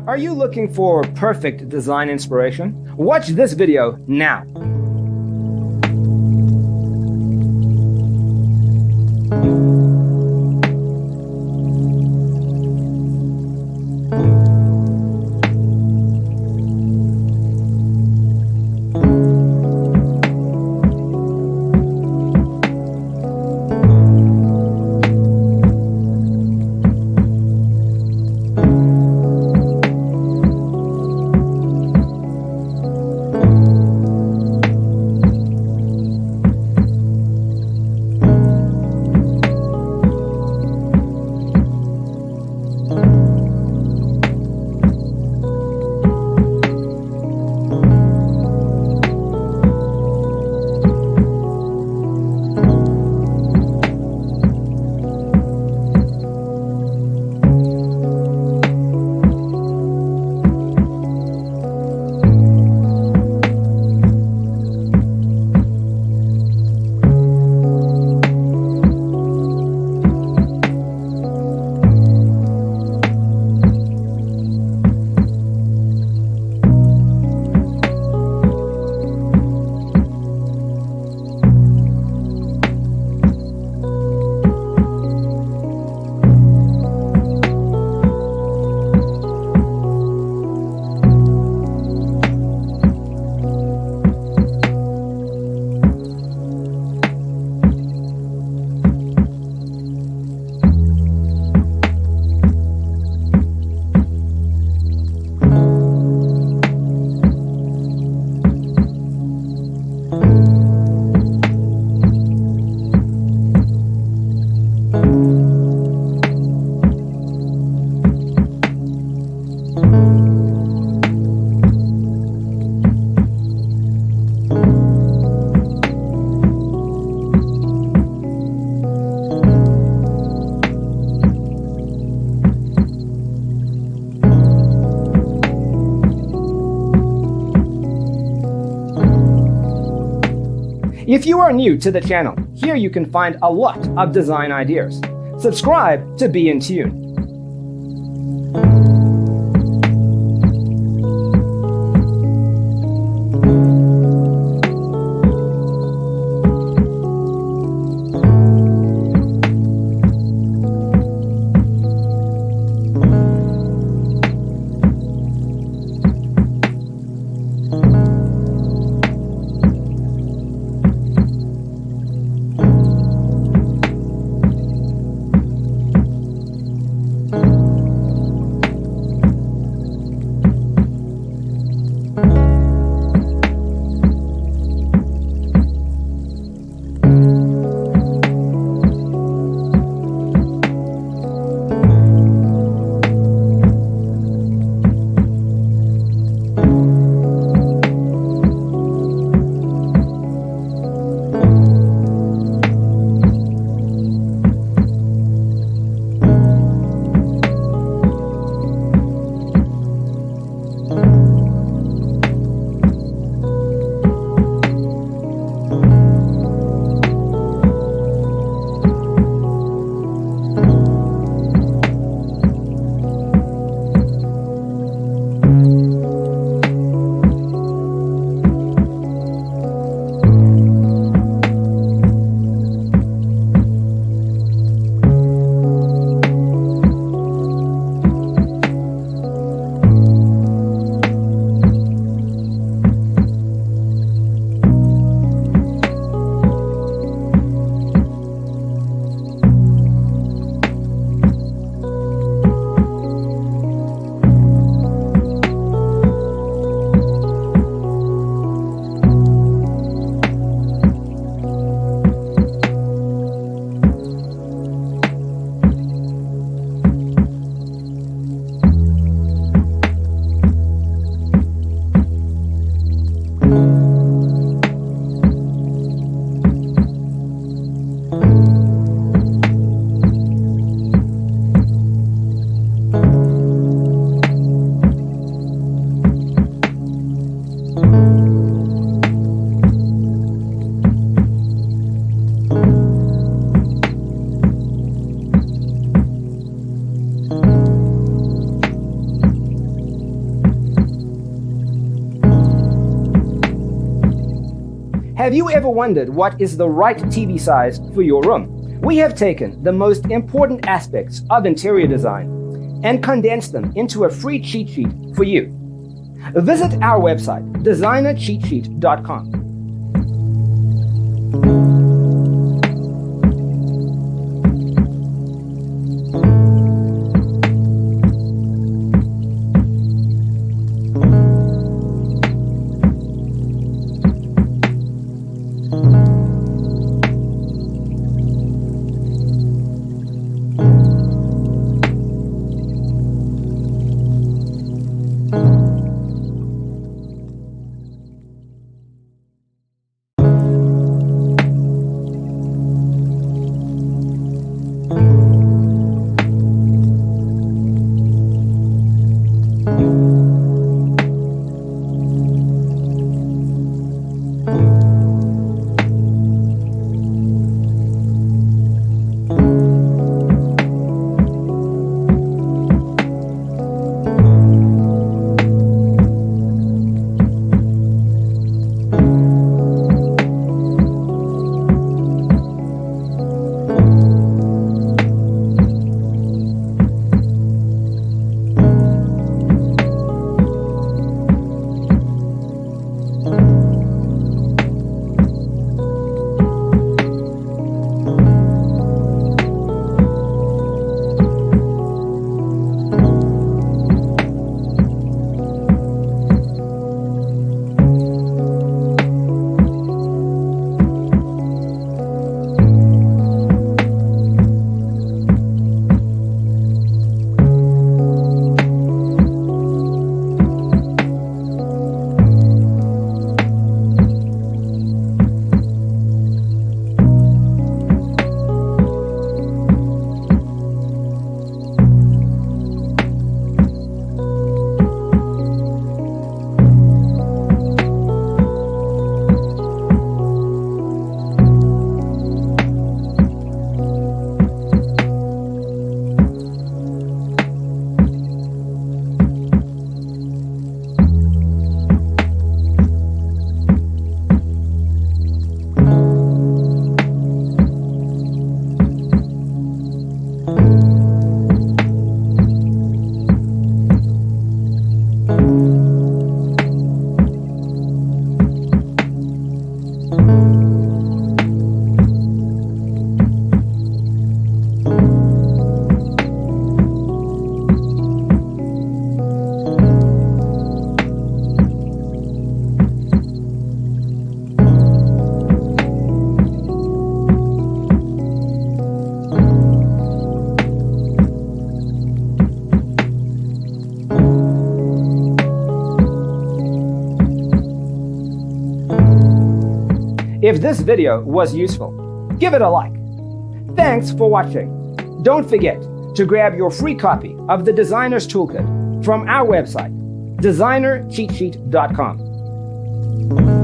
Are you looking for perfect design inspiration? Watch this video now. If you are new to the channel, here you can find a lot of design ideas. Subscribe to be in tune. Have you ever wondered what is the right TV size for your room? We have taken the most important aspects of interior design and condensed them into a free cheat sheet for you. Visit our website, designercheatsheet.com. If this video was useful, give it a like. Thanks for watching. Don't forget to grab your free copy of the Designer's Toolkit from our website, designercheatsheet.com.